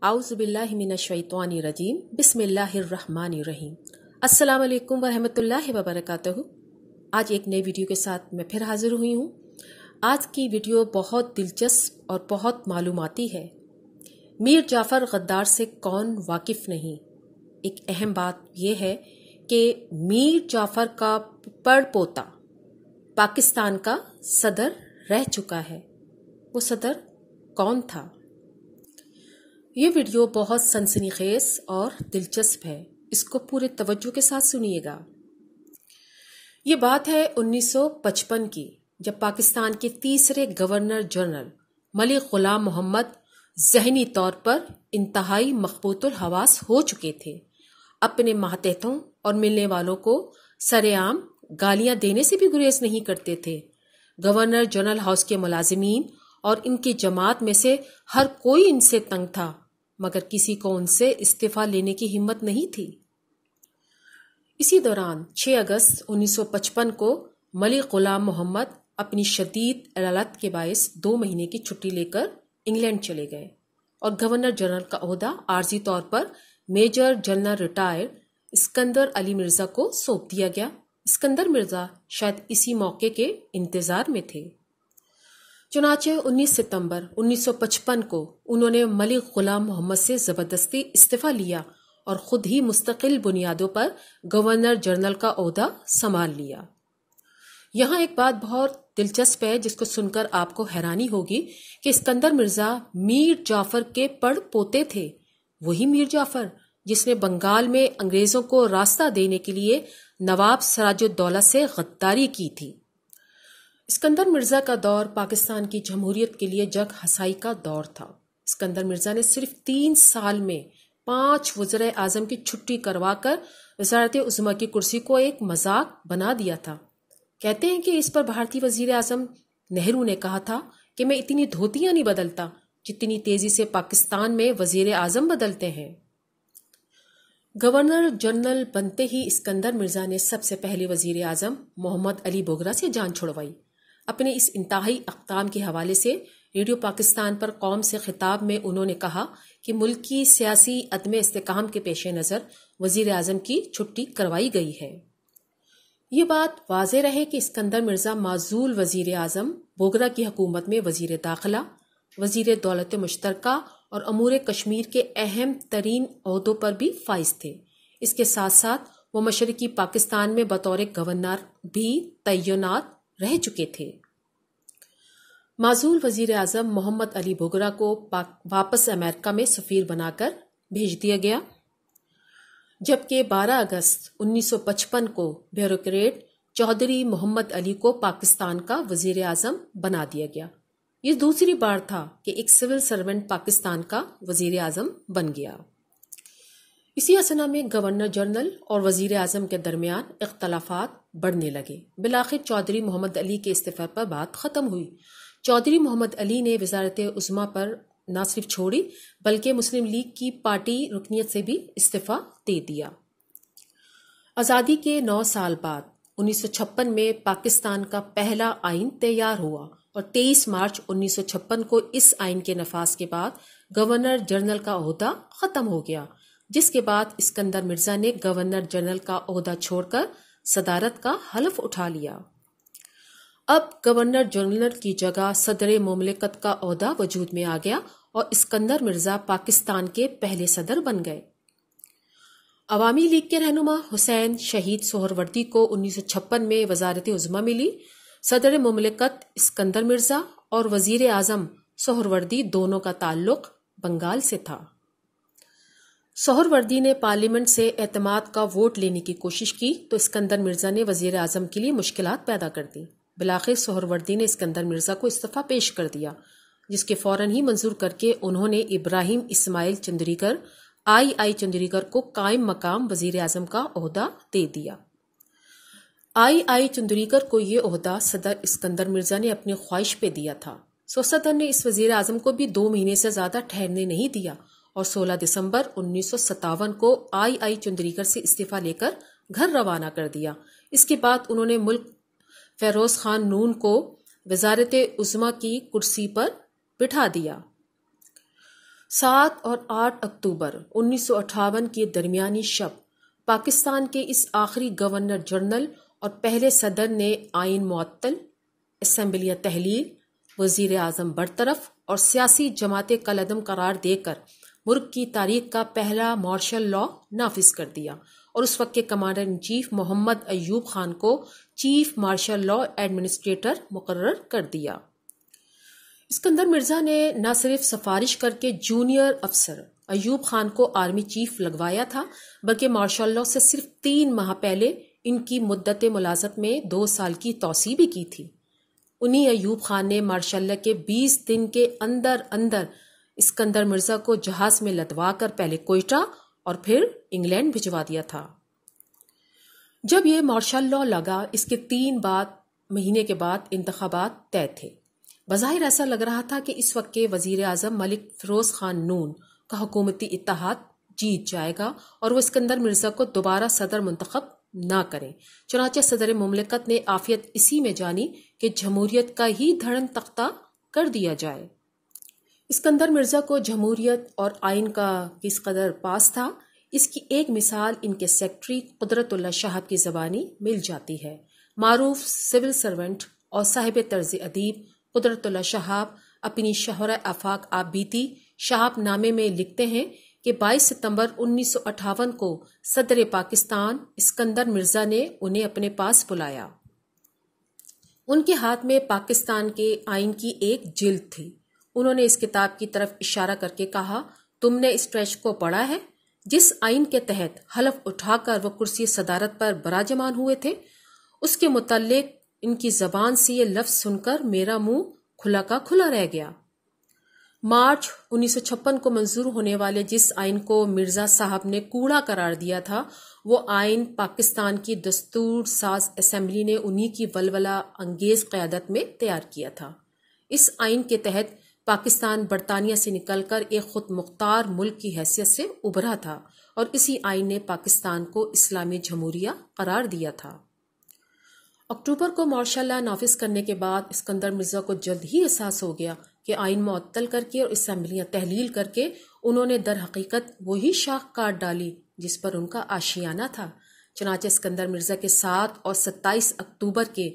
आउज़ु बिल्लाहि मिनश्शैतानिर रजीम बिस्मिल्लाहिर रहमानिर रहीम। अस्सलाम वालेकुम वरहमतुल्लाहि वबरकातुहू। आज एक नई वीडियो के साथ मैं फिर हाजिर हुई हूँ। आज की वीडियो बहुत दिलचस्प और बहुत मालूमाती है। मीर जाफ़र गद्दार से कौन वाकिफ़ नहीं। एक अहम बात यह है कि मीर जाफ़र का पड़पोता पाकिस्तान का सदर रह चुका है। वो सदर कौन था? ये वीडियो बहुत सनसनीखेज और दिलचस्प है। इसको पूरे तवज्जो के साथ सुनिएगा। ये बात है 1955 की, जब पाकिस्तान के तीसरे गवर्नर जनरल मलिक गुलाम मोहम्मद ज़हनी तौर पर इंतहाई मखबूतुल हवास हो चुके थे। अपने मातहतों और मिलने वालों को सरेआम गालियां देने से भी गुरेज नहीं करते थे। गवर्नर जनरल हाउस के मुलाजिमीन और इनकी जमात में से हर कोई इनसे तंग था, मगर किसी को उनसे इस्तीफा लेने की हिम्मत नहीं थी। इसी दौरान 6 अगस्त 1955 को मलिक गुलाम मोहम्मद अपनी शदीद अदालत के बायस 2 महीने की छुट्टी लेकर इंग्लैंड चले गए और गवर्नर जनरल का ओहदा आर्जी तौर पर major general retire Iskander Ali Mirza को सौंप दिया गया। इस्कंदर मिर्जा शायद इसी मौके के इंतजार में थे। चुनाचे 19 सितंबर 1955 को उन्होंने मलिक गुलाम मोहम्मद से जबरदस्ती इस्तीफा लिया और खुद ही मुस्तकिल बुनियादों पर गवर्नर जनरल का ओहदा संभाल लिया। यहाँ एक बात बहुत दिलचस्प है जिसको सुनकर आपको हैरानी होगी कि इस्कंदर मिर्जा मीर जाफर के पड़ पोते थे। वही मीर जाफर जिसने बंगाल में अंग्रेजों को रास्ता देने के लिए नवाब सिराजुद्दौला से गद्दारी की थी। इस्कंदर मिर्जा का दौर पाकिस्तान की जमहूरियत के लिए जग हसाई का दौर था। इस्कंदर मिर्जा ने सिर्फ 3 साल में 5 वज़ीर आज़म की छुट्टी करवाकर वज़ारत उज़्मा की कुर्सी को एक मजाक बना दिया था। कहते हैं कि इस पर भारतीय वज़ीर आज़म नेहरू ने कहा था कि मैं इतनी धोतियां नहीं बदलता जितनी तेजी से पाकिस्तान में वज़ीर आज़म बदलते हैं। गवर्नर जनरल बनते ही इस्कंदर मिर्जा ने सबसे पहले वज़ीर आज़म मोहम्मद अली बोगरा से जान छुड़वाई। अपने इस इंतहाई अक़दाम के हवाले से रेडियो पाकिस्तान पर कौम से खिताब में उन्होंने कहा कि मुल्क की सियासी अदम इस्तेकाम के पेश नज़र वज़ीर आज़म की छुट्टी करवाई गई है। ये बात वाज़ेह रहे कि इस्कंदर मिर्जा माज़ूल वज़ीर आज़म बोगरा की हुकूमत में वज़ीर दाखिला, वज़ीर दौलत मुश्तरका और अमूर कश्मीर के अहम तरीन ओहदों पर भी फाइज थे। इसके साथ साथ वो मशरकी पाकिस्तान में बतौर गवर्नर भी तैनात रह चुके थे। माज़ूल वज़ीर आज़म मोहम्मद अली बोगरा को वापस अमेरिका में सफ़ीर बनाकर भेज दिया गया, जबकि 12 अगस्त 1955 को ब्यूरोक्रेट चौधरी मोहम्मद अली को पाकिस्तान का वज़ीर आज़म बना दिया गया। ये दूसरी बार था कि एक सिविल सर्वेंट पाकिस्तान का वज़ीर आज़म बन गया। इसी असना में गवर्नर जनरल और वज़ीर आज़म के दरमियान इख्तलाफात बढ़ने लगे। बिलाखिर चौधरी मोहम्मद अली के इस्तीफे पर बात ख़त्म हुई। चौधरी मोहम्मद अली ने वज़ारत उज़्मा पर न सिर्फ छोड़ी बल्कि मुस्लिम लीग की पार्टी रुकनियत से भी इस्तीफा दे दिया। आज़ादी के 9 साल बाद 1956 में पाकिस्तान का पहला आइन तैयार हुआ और 23 मार्च 1956 को इस आइन के नफाज के बाद गवर्नर जनरल का ओहदा ख़त्म हो गया, जिसके बाद इस्कंदर मिर्जा ने गवर्नर जनरल का ओहदा छोड़कर सदारत का हलफ उठा लिया। अब गवर्नर जनरल की जगह सदर मुमलिकत का ओहदा वजूद में आ गया और इस्कंदर मिर्जा पाकिस्तान के पहले सदर बन गए। अवामी लीग के रहनुमा हुसैन शहीद सोहरवर्दी को 1956 में वज़ारत उज़्मा मिली। सदर मुमलिकत इस्कंदर मिर्जा और वज़ीर आज़म सोहरवर्दी दोनों का ताल्लुक बंगाल से था। सोहरवर्दी ने पार्लियामेंट से एतमाद का वोट लेने की कोशिश की तो इस्कंदर मिर्जा ने वज़ीर आज़म के लिए मुश्किलात पैदा कर दी। बिलाखिर सोहरवर्दी ने इस्कंदर मिर्जा को इस्तीफा पेश कर दिया, जिसके फौरन ही मंजूर करके उन्होंने इब्राहिम इस्माइल चंद्रीकर आई चंद्रीकर को कायम मकाम वज़ीर आज़म का ओहदा दे दिया। आई चंद्रीकर को ये ओहदा सदर इस्कंदर मिर्जा ने अपनी ख्वाहिश पे दिया था। सदर ने इस वज़ीर आज़म को भी 2 महीने से ज़्यादा ठहरने नहीं दिया और 16 दिसंबर 1957 को आई चंद्रीकर से इस्तीफा लेकर घर रवाना कर दिया। इसके बाद उन्होंने मुल्क फेरोज खान नून को वज़ारत उज़्मा की कुर्सी पर बिठा दिया। 7 اور 8 اکتوبر 1958 کے درمیانی شب پاکستان کے اس آخری گورنر جنرل اور پہلے صدر نے آئین معطل، اسمبلیاں تحلیل، وزیر اعظم برطرف اور سیاسی جماعتیں کالعدم قرار دے کر ملک کی تاریخ کا پہلا مارشل لا نافذ کر دیا اور اس وقت کے کمانڈر ان چیف محمد ایوب خان کو چیف مارشل لا ایڈمنسٹریٹر مقرر کر دیا۔ اسکندر مرزا نے نہ صرف سفارش کر کے جونیئر افسر ایوب خان کو آرمی چیف لگوایا تھا، بلکہ مارشل لا سے صرف 3 ماہ پہلے ان کی مدت ملازمت میں 2 سال کی توسیع بھی کی تھی۔ انہی ایوب خان نے مارشل لا کے 20 دن کے اندر اندر اسکندر مرزا کو جہاز میں لدوا کر پہلے کوئٹہ اور پھر انگلینڈ بھجوا دیا تھا۔ جب یہ مارشل لا لگا، اس کے 3 مہینے کے بعد انتخابات طے تھے۔ بظاہر ایسا لگ رہا تھا کہ اس وقت کے وزیر اعظم ملک فیروز خان نون کا حکومتی اتحاد جیت جائے گا اور وہ اسکندر مرزا کو دوبارہ صدر منتخب نہ کریں۔ چنانچہ صدر مملکت نے عافیت اسی میں جانی کہ جمہوریت کا ہی دھڑن تختہ کر دیا جائے۔ اسکندر مرزا کو جمہوریت اور آئین کا کس قدر پاس تھا، اس کی ایک مثال ان کے سیکرٹری قدرت اللہ شہاب کی زبانی مل جاتی ہے۔ معروف سول سرونٹ اور صاحب طرز ادیب قدرت اللہ شہاب اپنی شہرہ آفاق بیتی شہاب نامے میں لکھتے ہیں کہ 22 ستمبر 1958 کو صدر پاکستان اسکندر مرزا نے انہیں اپنے پاس بلایا۔ ان کے ہاتھ میں پاکستان کے آئین کی ایک جلد تھی۔ انہوں نے اس کتاب کی طرف اشارہ کر کے کہا، تم نے اس اسٹریچ کو پڑھا ہے؟ جس آئین کے تحت حلف اٹھا کر وہ کرسی صدارت پر براجمان ہوئے تھے، اس کے متعلق ان کی زبان سے یہ لفظ سن کر میرا منہ کھلا کا کھلا رہ گیا۔ مارچ 1956 کو منظور ہونے والے جس آئین کو مرزا صاحب نے کوڑا قرار دیا تھا، وہ آئین پاکستان کی دستور ساز اسمبلی نے انہی کی ولولہ انگیز قیادت میں تیار کیا تھا۔ اس آئین کے تحت پاکستان برطانیہ سے نکل کر ایک خود مختار ملک کی حیثیت سے ابھرا تھا اور اسی آئین نے پاکستان کو اسلامی جمہوریہ قرار دیا تھا۔ اکتوبر کو مارشل لا نافذ کرنے کے بعد اسکندر مرزا کو جلد ہی احساس ہو گیا کہ آئین معطل کر کے اور اسمبلیاں تحلیل کر کے انہوں نے در حقیقت وہی شاخ کاٹ ڈالی جس پر ان کا آشیانہ تھا۔ چنانچہ اسکندر مرزا کے 7 اور 27 اکتوبر کے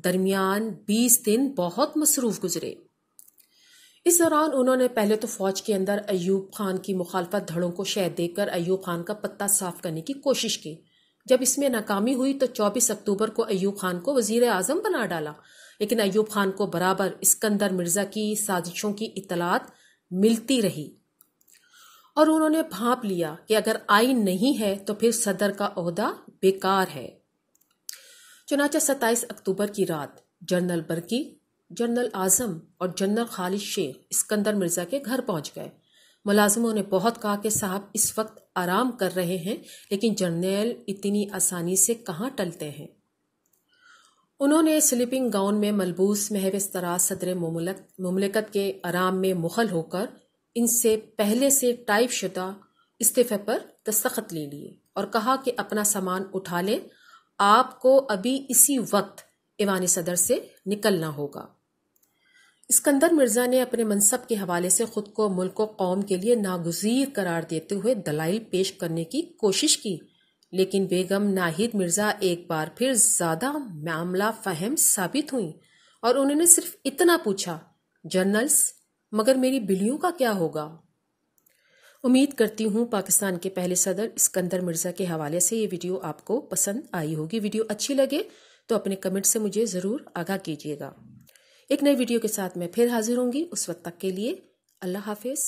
درمیان 20 دن بہت مصروف گزرے۔ اس دوران انہوں نے پہلے تو فوج کے اندر ایوب خان کی مخالفت دھڑوں کو شہ دے کر ایوب خان کا پتہ صاف کرنے کی کوشش کی۔ جب اس میں ناکامی ہوئی تو 24 اکتوبر کو ایوب خان کو وزیر اعظم بنا ڈالا، لیکن ایوب خان کو برابر اسکندر مرزا کی سازشوں کی اطلاعات ملتی رہی اور انہوں نے بھانپ لیا کہ اگر آئین نہیں ہے تو پھر صدر کا عہدہ بیکار ہے۔ چنانچہ 27 اکتوبر کی رات جنرل برقی، جنرل اعظم اور جنرل خالد شیخ اسکندر مرزا کے گھر پہنچ گئے۔ ملازموں نے بہت کہا کہ صاحب اس وقت آرام کر رہے ہیں، لیکن جرنیل اتنی آسانی سے کہاں ٹلتے ہیں۔ انہوں نے سلیپنگ گاؤن میں ملبوس محوِ طراز صدر مملکت کے آرام میں مخل ہو کر ان سے پہلے سے ٹائپ شدہ استعفے پر دستخط لے لیے اور کہا کہ اپنا سامان اٹھا لیں، آپ کو ابھی اسی وقت ایوان صدر سے نکلنا ہوگا۔ اسکندر مرزا نے اپنے منصب کے حوالے سے خود کو ملک و قوم کے لیے ناگزیر قرار دیتے ہوئے دلائل پیش کرنے کی کوشش کی، لیکن بیگم ناہید مرزا ایک بار پھر زیادہ معاملہ فہم ثابت ہوئیں اور انہوں نے صرف اتنا پوچھا، جنرلز مگر میری بلیوں کا کیا ہوگا؟ امید کرتی ہوں پاکستان کے پہلے صدر اسکندر مرزا کے حوالے سے یہ ویڈیو آپ کو پسند آئی ہوگی۔ ویڈیو اچھی لگے تو اپنے کمنٹ سے مجھے ضرور آگاہ کیجیے گا۔ ایک نئی ویڈیو کے ساتھ میں پھر حاضر ہوں گی، اس وقت تک کے لیے اللہ حافظ۔